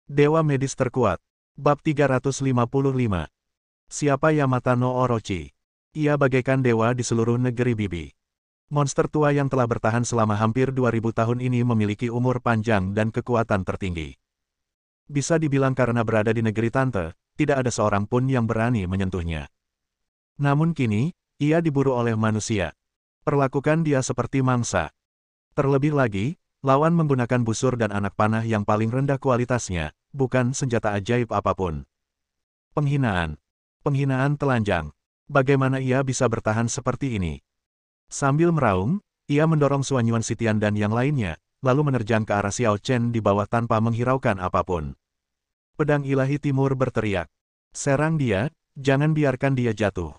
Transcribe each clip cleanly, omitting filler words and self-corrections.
Dewa Medis Terkuat. Bab 355. Siapa Yamata no Orochi? Ia bagaikan dewa di seluruh negeri Bibi. Monster tua yang telah bertahan selama hampir 2000 tahun ini memiliki umur panjang dan kekuatan tertinggi. Bisa dibilang karena berada di negeri Tante, tidak ada seorang pun yang berani menyentuhnya. Namun kini, ia diburu oleh manusia. Perlakukan dia seperti mangsa. Terlebih lagi, lawan menggunakan busur dan anak panah yang paling rendah kualitasnya, bukan senjata ajaib apapun. Penghinaan. Penghinaan telanjang. Bagaimana ia bisa bertahan seperti ini? Sambil meraung, ia mendorong Suanyuan Sitian dan yang lainnya, lalu menerjang ke arah Xiao Chen di bawah tanpa menghiraukan apapun. Pedang Ilahi Timur berteriak. Serang dia, jangan biarkan dia jatuh.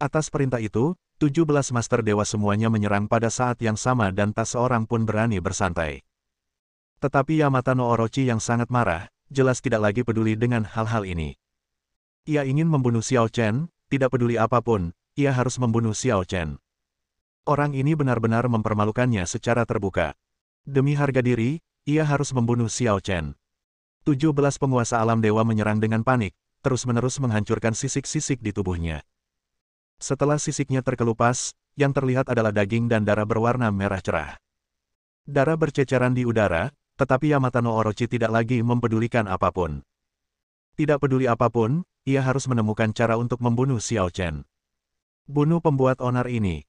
Atas perintah itu, 17 Master Dewa semuanya menyerang pada saat yang sama dan tak seorang pun berani bersantai. Tetapi Yamata no Orochi yang sangat marah, jelas tidak lagi peduli dengan hal-hal ini. Ia ingin membunuh Xiao Chen, tidak peduli apapun, ia harus membunuh Xiao Chen. Orang ini benar-benar mempermalukannya secara terbuka. Demi harga diri, ia harus membunuh Xiao Chen. 17 penguasa alam dewa menyerang dengan panik, terus-menerus menghancurkan sisik-sisik di tubuhnya. Setelah sisiknya terkelupas, yang terlihat adalah daging dan darah berwarna merah cerah. Darah berceceran di udara, tetapi Yamata no Orochi tidak lagi mempedulikan apapun. Tidak peduli apapun, ia harus menemukan cara untuk membunuh Xiao Chen. Bunuh pembuat onar ini.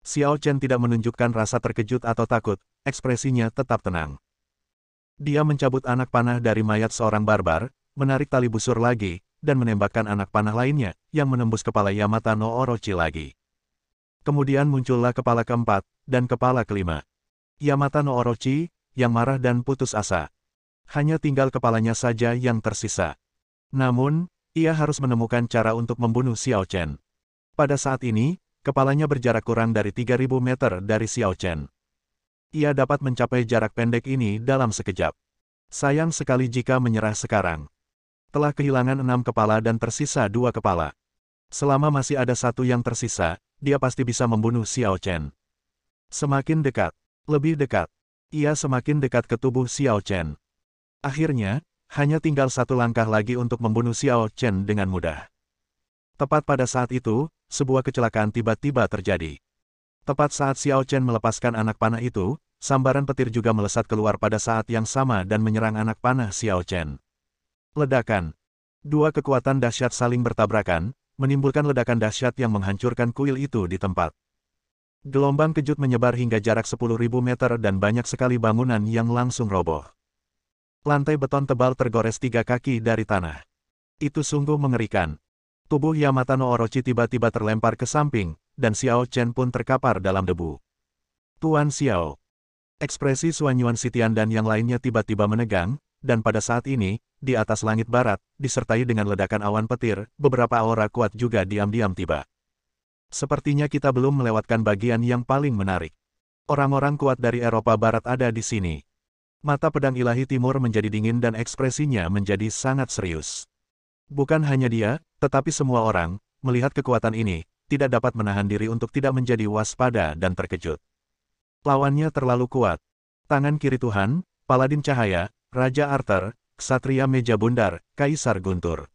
Xiao Chen tidak menunjukkan rasa terkejut atau takut, ekspresinya tetap tenang. Dia mencabut anak panah dari mayat seorang barbar, menarik tali busur lagi, dan menembakkan anak panah lainnya, yang menembus kepala Yamata no Orochi lagi. Kemudian muncullah kepala keempat, dan kepala kelima. Yamata no Orochi, yang marah dan putus asa. Hanya tinggal kepalanya saja yang tersisa. Namun, ia harus menemukan cara untuk membunuh Xiao Chen. Pada saat ini, kepalanya berjarak kurang dari 3000 meter dari Xiao Chen. Ia dapat mencapai jarak pendek ini dalam sekejap. Sayang sekali jika menyerah sekarang. Telah kehilangan 6 kepala dan tersisa 2 kepala. Selama masih ada satu yang tersisa, dia pasti bisa membunuh Xiao Chen. Semakin dekat, lebih dekat, ia semakin dekat ke tubuh Xiao Chen. Akhirnya, hanya tinggal satu langkah lagi untuk membunuh Xiao Chen dengan mudah. Tepat pada saat itu, sebuah kecelakaan tiba-tiba terjadi. Tepat saat Xiao Chen melepaskan anak panah itu, sambaran petir juga melesat keluar pada saat yang sama dan menyerang anak panah Xiao Chen. Ledakan. Dua kekuatan dahsyat saling bertabrakan, menimbulkan ledakan dahsyat yang menghancurkan kuil itu di tempat. Gelombang kejut menyebar hingga jarak 10.000 meter dan banyak sekali bangunan yang langsung roboh. Lantai beton tebal tergores 3 kaki dari tanah. Itu sungguh mengerikan. Tubuh Yamata no Orochi tiba-tiba terlempar ke samping, dan Xiao Chen pun terkapar dalam debu. Tuan Xiao. Ekspresi Suanyuan Sitian dan yang lainnya tiba-tiba menegang, dan pada saat ini, di atas langit barat, disertai dengan ledakan awan petir, beberapa aura kuat juga diam-diam tiba. Sepertinya kita belum melewatkan bagian yang paling menarik. Orang-orang kuat dari Eropa Barat ada di sini. Mata pedang Ilahi Timur menjadi dingin dan ekspresinya menjadi sangat serius. Bukan hanya dia, tetapi semua orang, melihat kekuatan ini, tidak dapat menahan diri untuk tidak menjadi waspada dan terkejut. Lawannya terlalu kuat. Tangan kiri Tuhan, Paladin Cahaya, Raja Arthur, Ksatria Meja Bundar, Kaisar Guntur.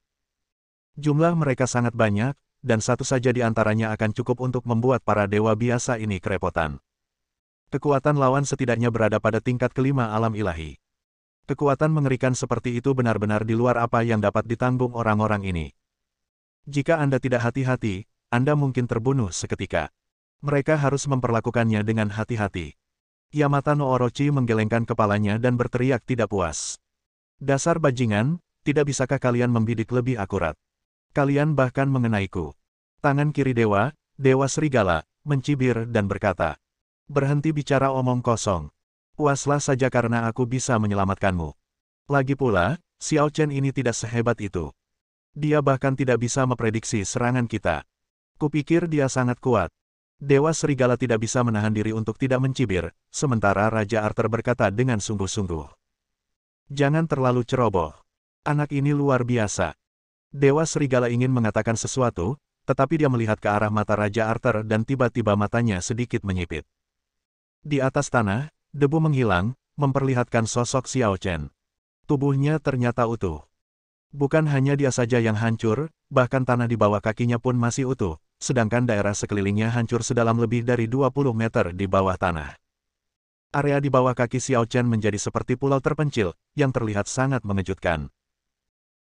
Jumlah mereka sangat banyak, dan satu saja di antaranya akan cukup untuk membuat para dewa biasa ini kerepotan. Kekuatan lawan setidaknya berada pada tingkat kelima alam ilahi. Kekuatan mengerikan seperti itu benar-benar di luar apa yang dapat ditanggung orang-orang ini. Jika Anda tidak hati-hati, Anda mungkin terbunuh seketika. Mereka harus memperlakukannya dengan hati-hati. Yamata no Orochi menggelengkan kepalanya dan berteriak tidak puas. Dasar bajingan, tidak bisakah kalian membidik lebih akurat? Kalian bahkan mengenaiku. Tangan kiri dewa, Dewa Serigala, mencibir dan berkata, berhenti bicara omong kosong. Puaslah saja karena aku bisa menyelamatkanmu. Lagi pula, Xiao Chen ini tidak sehebat itu. Dia bahkan tidak bisa memprediksi serangan kita. Kupikir dia sangat kuat. Dewa Serigala tidak bisa menahan diri untuk tidak mencibir, sementara Raja Arthur berkata dengan sungguh-sungguh. Jangan terlalu ceroboh. Anak ini luar biasa. Dewa Serigala ingin mengatakan sesuatu, tetapi dia melihat ke arah mata Raja Arthur dan tiba-tiba matanya sedikit menyipit. Di atas tanah, debu menghilang, memperlihatkan sosok Xiao Chen. Tubuhnya ternyata utuh. Bukan hanya dia saja yang hancur, bahkan tanah di bawah kakinya pun masih utuh, sedangkan daerah sekelilingnya hancur sedalam lebih dari 20 meter di bawah tanah. Area di bawah kaki Xiao Chen menjadi seperti pulau terpencil, yang terlihat sangat mengejutkan.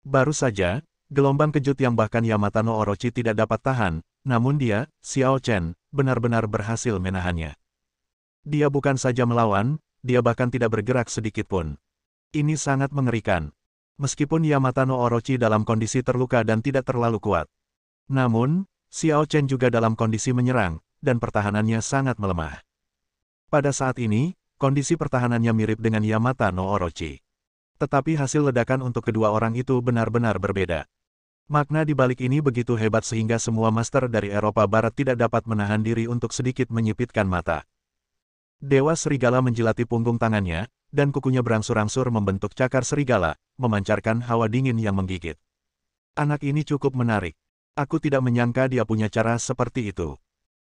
Baru saja, gelombang kejut yang bahkan Yamata no Orochi tidak dapat tahan, namun dia, Xiao Chen, benar-benar berhasil menahannya. Dia bukan saja melawan, dia bahkan tidak bergerak sedikit pun. Ini sangat mengerikan. Meskipun Yamata no Orochi dalam kondisi terluka dan tidak terlalu kuat. Namun, Xiao Chen juga dalam kondisi menyerang, dan pertahanannya sangat melemah. Pada saat ini, kondisi pertahanannya mirip dengan Yamata no Orochi. Tetapi hasil ledakan untuk kedua orang itu benar-benar berbeda. Makna di balik ini begitu hebat sehingga semua master dari Eropa Barat tidak dapat menahan diri untuk sedikit menyipitkan mata. Dewa Serigala menjilati punggung tangannya, dan kukunya berangsur-angsur membentuk cakar serigala, memancarkan hawa dingin yang menggigit. Anak ini cukup menarik. Aku tidak menyangka dia punya cara seperti itu.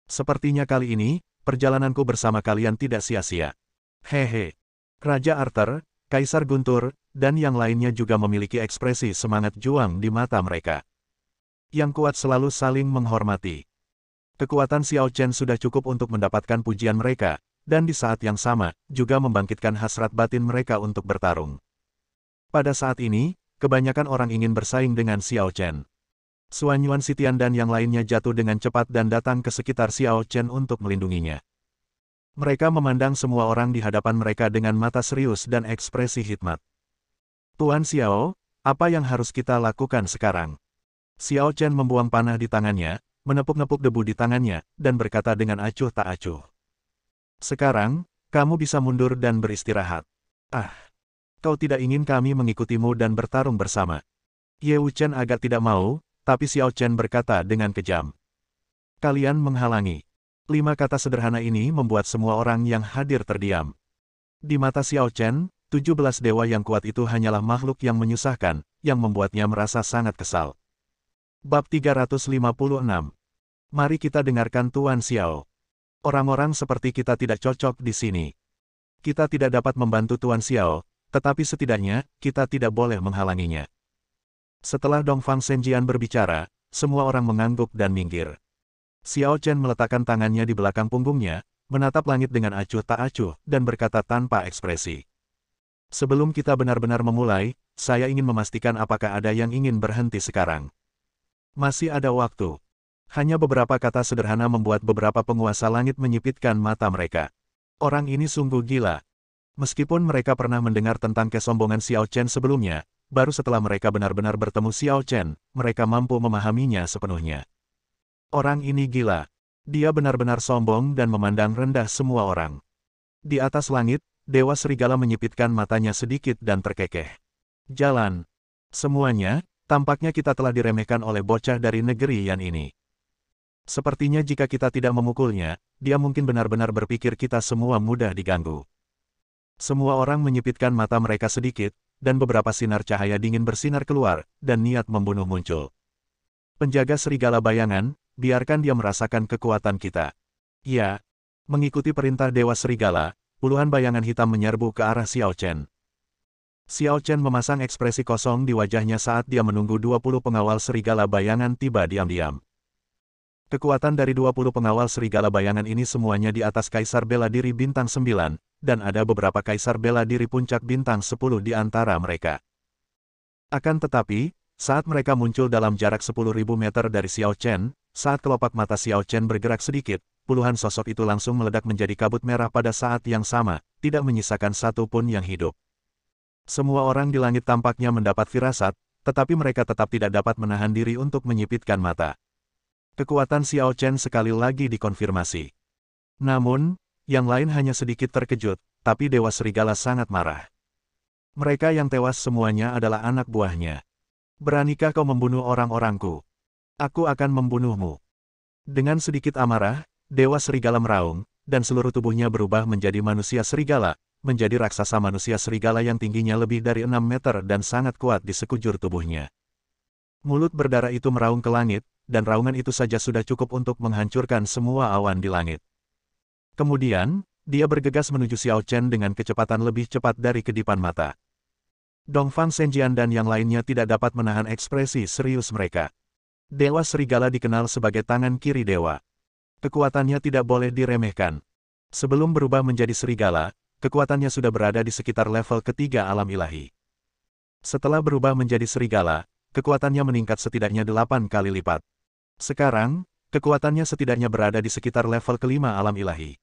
Sepertinya kali ini, perjalananku bersama kalian tidak sia-sia. Hehe. Raja Arthur, Kaisar Guntur, dan yang lainnya juga memiliki ekspresi semangat juang di mata mereka. Yang kuat selalu saling menghormati. Kekuatan Xiao Chen sudah cukup untuk mendapatkan pujian mereka, dan di saat yang sama, juga membangkitkan hasrat batin mereka untuk bertarung. Pada saat ini, kebanyakan orang ingin bersaing dengan Xiao Chen. Xuan Yuan Sitian dan yang lainnya jatuh dengan cepat dan datang ke sekitar Xiao Chen untuk melindunginya. Mereka memandang semua orang di hadapan mereka dengan mata serius dan ekspresi hikmat. Tuan Xiao, apa yang harus kita lakukan sekarang? Xiao Chen membuang panah di tangannya, menepuk-nepuk debu di tangannya, dan berkata dengan acuh tak acuh. Sekarang, kamu bisa mundur dan beristirahat. Ah, kau tidak ingin kami mengikutimu dan bertarung bersama. Ye Wuchen agak tidak mau, tapi Xiao Chen berkata dengan kejam. Kalian menghalangi. 5 kata sederhana ini membuat semua orang yang hadir terdiam. Di mata Xiao Chen, 17 dewa yang kuat itu hanyalah makhluk yang menyusahkan, yang membuatnya merasa sangat kesal. Bab 356. Mari kita dengarkan Tuan Xiao. Orang-orang seperti kita tidak cocok di sini. Kita tidak dapat membantu Tuan Xiao, tetapi setidaknya, kita tidak boleh menghalanginya. Setelah Dongfang Senjian berbicara, semua orang mengangguk dan minggir. Xiao Chen meletakkan tangannya di belakang punggungnya, menatap langit dengan acuh tak acuh, dan berkata tanpa ekspresi. Sebelum kita benar-benar memulai, saya ingin memastikan apakah ada yang ingin berhenti sekarang. Masih ada waktu. Hanya beberapa kata sederhana membuat beberapa penguasa langit menyipitkan mata mereka. Orang ini sungguh gila. Meskipun mereka pernah mendengar tentang kesombongan Xiao Chen sebelumnya, baru setelah mereka benar-benar bertemu Xiao Chen, mereka mampu memahaminya sepenuhnya. Orang ini gila. Dia benar-benar sombong dan memandang rendah semua orang. Di atas langit, Dewa Serigala menyipitkan matanya sedikit dan terkekeh. Jalan. Semuanya, tampaknya kita telah diremehkan oleh bocah dari negeri Yan ini. Sepertinya jika kita tidak memukulnya, dia mungkin benar-benar berpikir kita semua mudah diganggu. Semua orang menyipitkan mata mereka sedikit, dan beberapa sinar cahaya dingin bersinar keluar, dan niat membunuh muncul. Penjaga serigala bayangan, biarkan dia merasakan kekuatan kita. Ya, mengikuti perintah Dewa Serigala, puluhan bayangan hitam menyerbu ke arah Xiao Chen. Xiao Chen memasang ekspresi kosong di wajahnya saat dia menunggu 20 pengawal serigala bayangan tiba diam-diam. Kekuatan dari 20 pengawal serigala bayangan ini semuanya di atas Kaisar Bela Diri Bintang 9, dan ada beberapa Kaisar Bela Diri Puncak Bintang 10 di antara mereka. Akan tetapi, saat mereka muncul dalam jarak 10.000 meter dari Xiao Chen, saat kelopak mata Xiao Chen bergerak sedikit, puluhan sosok itu langsung meledak menjadi kabut merah pada saat yang sama, tidak menyisakan satu pun yang hidup. Semua orang di langit tampaknya mendapat firasat, tetapi mereka tetap tidak dapat menahan diri untuk menyipitkan mata. Kekuatan Xiao Chen sekali lagi dikonfirmasi. Namun, yang lain hanya sedikit terkejut, tapi Dewa Serigala sangat marah. Mereka yang tewas semuanya adalah anak buahnya. Beranikah kau membunuh orang-orangku? Aku akan membunuhmu. Dengan sedikit amarah, Dewa Serigala meraung, dan seluruh tubuhnya berubah menjadi manusia serigala, menjadi raksasa manusia serigala yang tingginya lebih dari 6 meter dan sangat kuat di sekujur tubuhnya. Mulut berdarah itu meraung ke langit, dan raungan itu saja sudah cukup untuk menghancurkan semua awan di langit. Kemudian, dia bergegas menuju Xiao Chen dengan kecepatan lebih cepat dari kedipan mata. Dongfang Zhenjian dan yang lainnya tidak dapat menahan ekspresi serius mereka. Dewa Serigala dikenal sebagai tangan kiri dewa. Kekuatannya tidak boleh diremehkan. Sebelum berubah menjadi serigala, kekuatannya sudah berada di sekitar level ketiga alam ilahi. Setelah berubah menjadi serigala, kekuatannya meningkat setidaknya 8 kali lipat. Sekarang, kekuatannya setidaknya berada di sekitar level kelima alam ilahi.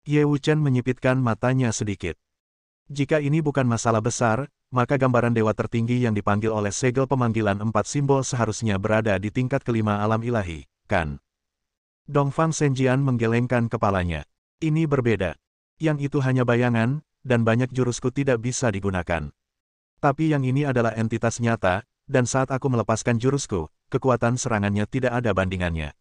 Ye Wuchen menyipitkan matanya sedikit. Jika ini bukan masalah besar, maka gambaran dewa tertinggi yang dipanggil oleh segel pemanggilan 4 simbol seharusnya berada di tingkat kelima alam ilahi, kan? Dongfang Zhenjian menggelengkan kepalanya. Ini berbeda. Yang itu hanya bayangan, dan banyak jurusku tidak bisa digunakan. Tapi yang ini adalah entitas nyata, dan saat aku melepaskan jurusku, kekuatan serangannya tidak ada bandingannya.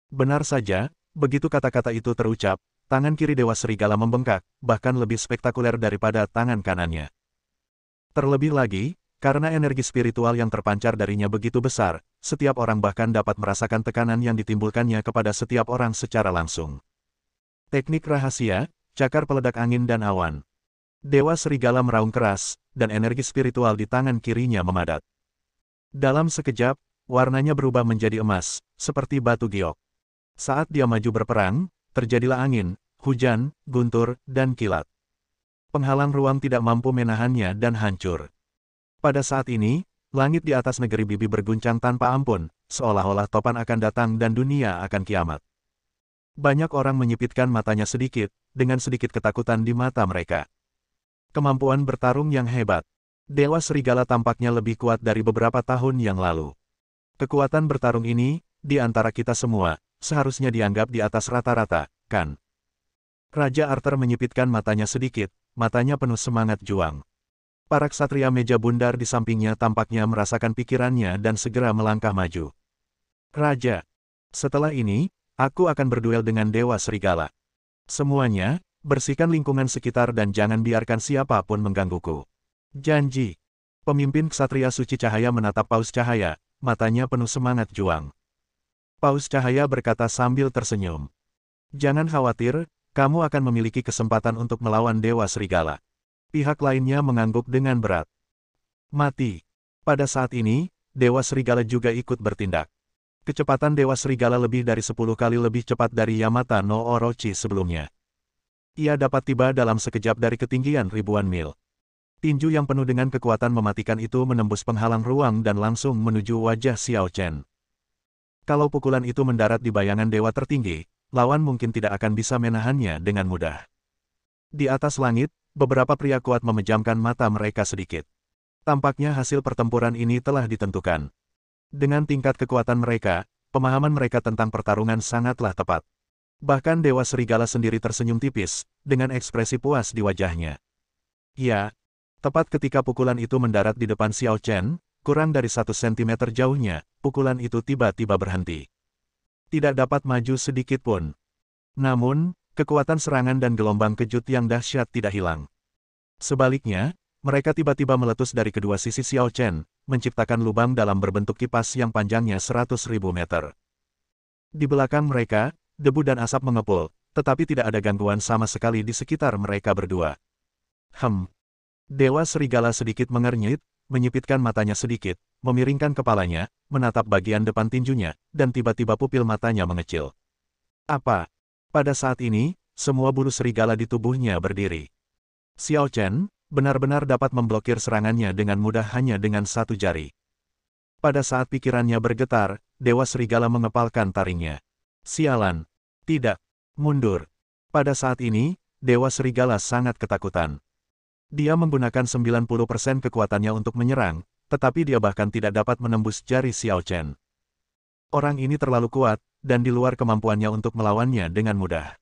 Benar saja, begitu kata-kata itu terucap, tangan kiri Dewa Serigala membengkak, bahkan lebih spektakuler daripada tangan kanannya. Terlebih lagi, karena energi spiritual yang terpancar darinya begitu besar, setiap orang bahkan dapat merasakan tekanan yang ditimbulkannya kepada setiap orang secara langsung. Teknik rahasia, cakar peledak angin dan awan. Dewa Serigala meraung keras, dan energi spiritual di tangan kirinya memadat. Dalam sekejap, warnanya berubah menjadi emas, seperti batu giok. Saat dia maju berperang, terjadilah angin, hujan, guntur, dan kilat. Penghalang ruang tidak mampu menahannya dan hancur. Pada saat ini, langit di atas negeri Bibi berguncang tanpa ampun, seolah-olah topan akan datang dan dunia akan kiamat. Banyak orang menyipitkan matanya sedikit, dengan sedikit ketakutan di mata mereka. Kemampuan bertarung yang hebat. Dewa Serigala tampaknya lebih kuat dari beberapa tahun yang lalu. Kekuatan bertarung ini, di antara kita semua, seharusnya dianggap di atas rata-rata, kan? Raja Arthur menyipitkan matanya sedikit, matanya penuh semangat juang. Para ksatria meja bundar di sampingnya tampaknya merasakan pikirannya dan segera melangkah maju. Raja, setelah ini, aku akan berduel dengan Dewa Serigala. Semuanya, bersihkan lingkungan sekitar dan jangan biarkan siapapun menggangguku. Janji. Pemimpin ksatria suci cahaya menatap Paus Cahaya, matanya penuh semangat juang. Paus Cahaya berkata sambil tersenyum. Jangan khawatir, kamu akan memiliki kesempatan untuk melawan Dewa Serigala. Pihak lainnya mengangguk dengan berat. Mati. Pada saat ini, Dewa Serigala juga ikut bertindak. Kecepatan Dewa Serigala lebih dari 10 kali lebih cepat dari Yamata no Orochi sebelumnya. Ia dapat tiba dalam sekejap dari ketinggian ribuan mil. Tinju yang penuh dengan kekuatan mematikan itu menembus penghalang ruang dan langsung menuju wajah Xiao Chen. Kalau pukulan itu mendarat di bayangan dewa tertinggi, lawan mungkin tidak akan bisa menahannya dengan mudah. Di atas langit, beberapa pria kuat memejamkan mata mereka sedikit. Tampaknya hasil pertempuran ini telah ditentukan. Dengan tingkat kekuatan mereka, pemahaman mereka tentang pertarungan sangatlah tepat. Bahkan Dewa Serigala sendiri tersenyum tipis, dengan ekspresi puas di wajahnya. Ya, tepat ketika pukulan itu mendarat di depan Xiao Chen, kurang dari 1 sentimeter jauhnya, pukulan itu tiba-tiba berhenti. Tidak dapat maju sedikit pun. Namun, kekuatan serangan dan gelombang kejut yang dahsyat tidak hilang. Sebaliknya, mereka tiba-tiba meletus dari kedua sisi Xiao Chen, menciptakan lubang dalam berbentuk kipas yang panjangnya 100.000 meter. Di belakang mereka, debu dan asap mengepul, tetapi tidak ada gangguan sama sekali di sekitar mereka berdua. Dewa Serigala sedikit mengernyit, menyipitkan matanya sedikit, memiringkan kepalanya, menatap bagian depan tinjunya, dan tiba-tiba pupil matanya mengecil. Apa? Pada saat ini, semua bulu serigala di tubuhnya berdiri. Xiao Chen benar-benar dapat memblokir serangannya dengan mudah hanya dengan satu jari. Pada saat pikirannya bergetar, Dewa Serigala mengepalkan taringnya. Sialan. Tidak. Mundur. Pada saat ini, Dewa Serigala sangat ketakutan. Dia menggunakan 90% kekuatannya untuk menyerang, tetapi dia bahkan tidak dapat menembus jari Xiao Chen. Orang ini terlalu kuat, dan di luar kemampuannya untuk melawannya dengan mudah.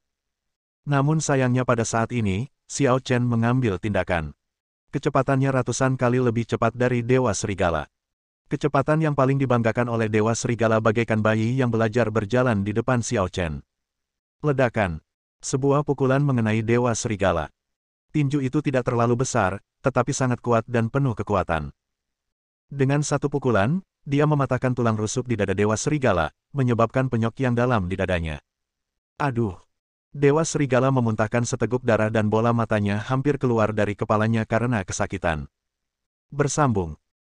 Namun sayangnya pada saat ini, Xiao Chen mengambil tindakan. Kecepatannya ratusan kali lebih cepat dari Dewa Serigala. Kecepatan yang paling dibanggakan oleh Dewa Serigala bagaikan bayi yang belajar berjalan di depan Xiao Chen. Ledakan. Sebuah pukulan mengenai Dewa Serigala. Tinju itu tidak terlalu besar, tetapi sangat kuat dan penuh kekuatan. Dengan satu pukulan, dia mematahkan tulang rusuk di dada Dewa Serigala, menyebabkan penyok yang dalam di dadanya. Aduh! Dewa Serigala memuntahkan seteguk darah dan bola matanya hampir keluar dari kepalanya karena kesakitan. Bersambung.